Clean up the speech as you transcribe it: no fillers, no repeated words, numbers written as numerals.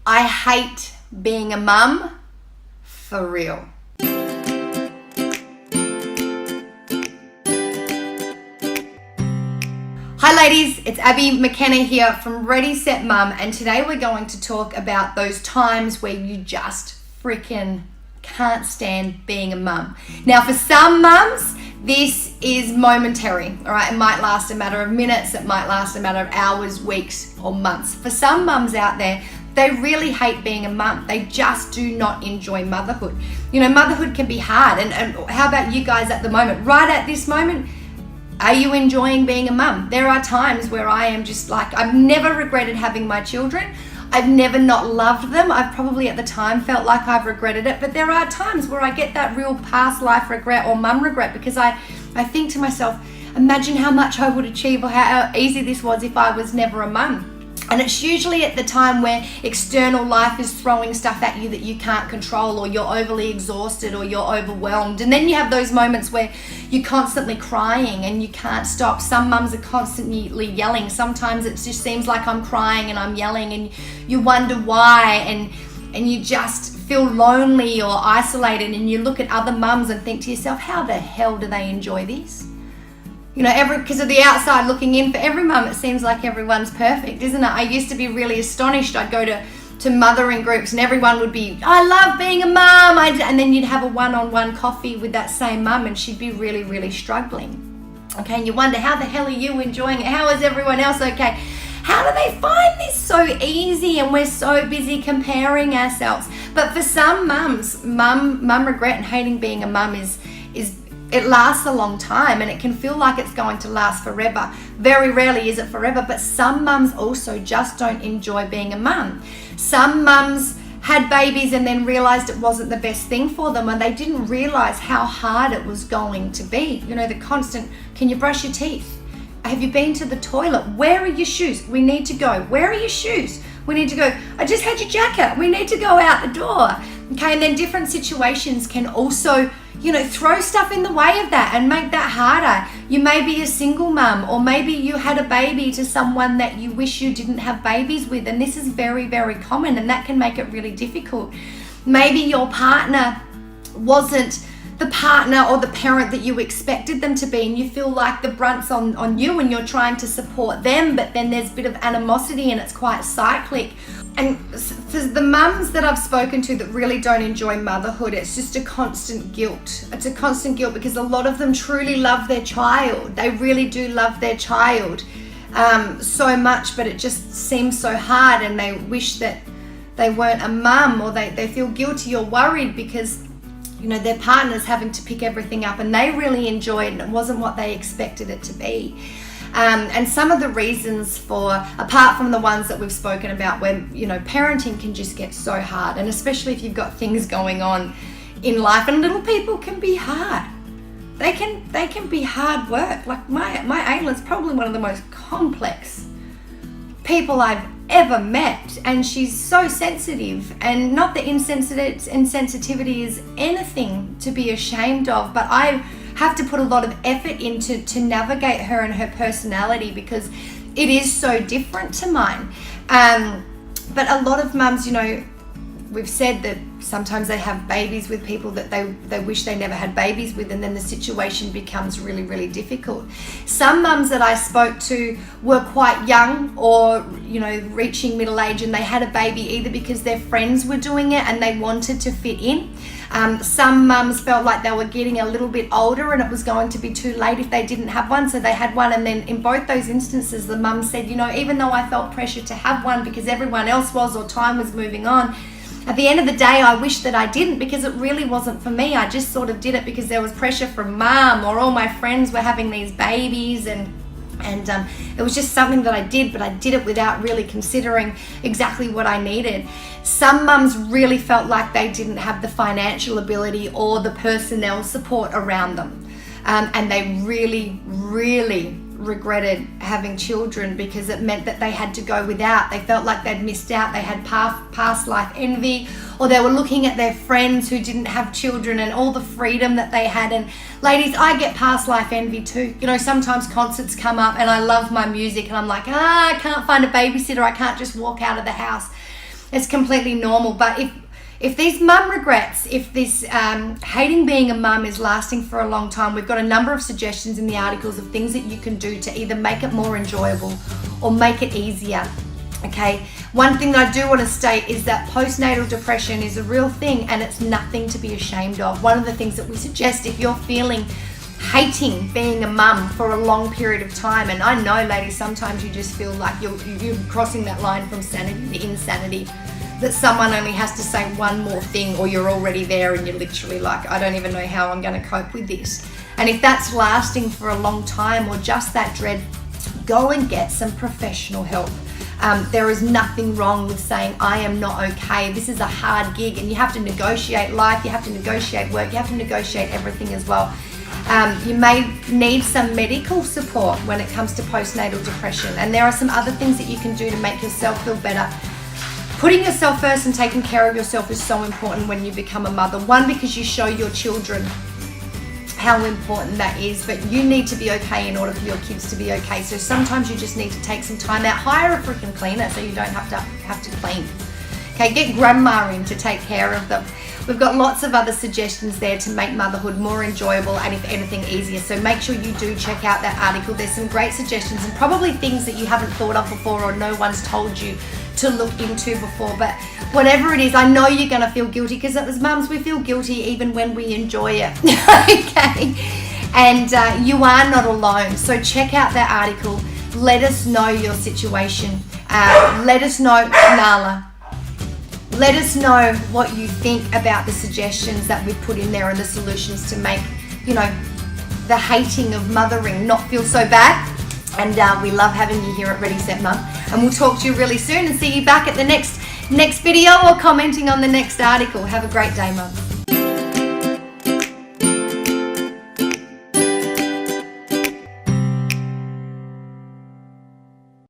I hate being a mum, for real. Hi ladies, it's Abby McKenna here from Ready Set Mum, and today we're going to talk about those times where you just freaking can't stand being a mum. Now for some mums, this is momentary, all right? It might last a matter of minutes, it might last a matter of hours, weeks, or months. For some mums out there, they really hate being a mum. They just do not enjoy motherhood. You know, motherhood can be hard, and how about you guys at the moment? Right at this moment, are you enjoying being a mum? There are times where I am just like, I've never regretted having my children. I've never not loved them. I've probably at the time felt like I've regretted it, but there are times where I get that real past life regret or mum regret, because I think to myself, imagine how much I would achieve or how easy this was if I was never a mum. And it's usually at the time where external life is throwing stuff at you that you can't control, or you're overly exhausted, or you're overwhelmed. And then you have those moments where you're constantly crying and you can't stop. Some mums are constantly yelling. Sometimes it just seems like I'm crying and I'm yelling, and you wonder why, and you just feel lonely or isolated, and you look at other mums and think to yourself, how the hell do they enjoy this? You know, because of the outside looking in, for every mum, it seems like everyone's perfect, isn't it? I used to be really astonished. I'd go to mothering groups and everyone would be, I love being a mum. And then you'd have a one-on-one coffee with that same mum and she'd be really, really struggling. Okay, and you wonder, how the hell are you enjoying it? How is everyone else okay? How do they find this so easy? And we're so busy comparing ourselves. But for some mums, mum regret and hating being a mum is it lasts a long time, and it can feel like it's going to last forever. Very rarely is it forever, but some mums also just don't enjoy being a mum. Some mums had babies and then realized it wasn't the best thing for them, and they didn't realize how hard it was going to be. You know, the constant, can you brush your teeth? Have you been to the toilet? Where are your shoes? We need to go. Where are your shoes? We need to go. I just had your jacket. We need to go out the door. Okay, and then different situations can also, you know, throw stuff in the way of that and make that harder. You may be a single mum, or maybe you had a baby to someone that you wish you didn't have babies with, and this is very, very common, and that can make it really difficult. Maybe your partner wasn't the partner or the parent that you expected them to be, and you feel like the brunt's on you and you're trying to support them, but then there's a bit of animosity and it's quite cyclic. And for the mums that I've spoken to that really don't enjoy motherhood, it's just a constant guilt. It's a constant guilt because a lot of them truly love their child. They really do love their child so much, but it just seems so hard, and they wish that they weren't a mum, or they feel guilty or worried because, you know, their partner's having to pick everything up and they really enjoy it and it wasn't what they expected it to be. And some of the reasons for, apart from the ones that we've spoken about where, you know, parenting can just get so hard, and especially if you've got things going on in life, and little people can be hard. They can be hard work. Like my Ayla's probably one of the most complex people I've ever met, and she's so sensitive, and not that insensitivity is anything to be ashamed of, but I have to put a lot of effort into to navigate her and her personality because it is so different to mine. But a lot of mums, you know, we've said that sometimes they have babies with people that they wish they never had babies with, and then the situation becomes really, really difficult. Some mums that I spoke to were quite young, or, you know, reaching middle age, and they had a baby either because their friends were doing it and they wanted to fit in. Some mums felt like they were getting a little bit older and it was going to be too late if they didn't have one, so they had one. And then in both those instances, the mum said, you know, even though I felt pressure to have one because everyone else was, or time was moving on, at the end of the day, I wish that I didn't, because it really wasn't for me. I just sort of did it because there was pressure from mum, or all my friends were having these babies, and it was just something that I did, but I did it without really considering exactly what I needed. Some mums really felt like they didn't have the financial ability or the personnel support around them, and they really, really regretted having children because it meant that they had to go without. They felt like they'd missed out. They had past life envy, or they were looking at their friends who didn't have children and all the freedom that they had. And ladies, I get past life envy too. You know, sometimes concerts come up and I love my music and I'm like, I can't find a babysitter. I can't just walk out of the house. It's completely normal. But if these mum regrets, if this hating being a mum is lasting for a long time, we've got a number of suggestions in the articles of things that you can do to either make it more enjoyable or make it easier. Okay, one thing that I do want to state is that postnatal depression is a real thing and it's nothing to be ashamed of. One of the things that we suggest, if you're feeling hating being a mum for a long period of time, and I know, ladies, sometimes you just feel like you're crossing that line from sanity to insanity, that someone only has to say one more thing or you're already there and you're literally like, I don't even know how I'm going to cope with this. And if that's lasting for a long time or just that dread, go and get some professional help. There is nothing wrong with saying, I am not okay. This is a hard gig and you have to negotiate life, you have to negotiate work, you have to negotiate everything as well. You may need some medical support when it comes to postnatal depression, and there are some other things that you can do to make yourself feel better. Putting yourself first and taking care of yourself is so important when you become a mother. One, because you show your children how important that is, but you need to be okay in order for your kids to be okay. So sometimes you just need to take some time out, hire a freaking cleaner so you don't have to clean. Okay, get grandma in to take care of them. We've got lots of other suggestions there to make motherhood more enjoyable and, if anything, easier. So make sure you do check out that article. There's some great suggestions and probably things that you haven't thought of before or no one's told you to look into before. But whatever it is, I know you're going to feel guilty, because as mums, we feel guilty even when we enjoy it. Okay? And you are not alone. So check out that article. Let us know your situation. Let us know, Nala. Let us know what you think about the suggestions that we've put in there and the solutions to make, the hating of mothering not feel so bad. And we love having you here at Ready Set Mum. And we'll talk to you really soon and see you back at the next video or commenting on the next article. Have a great day, Mum.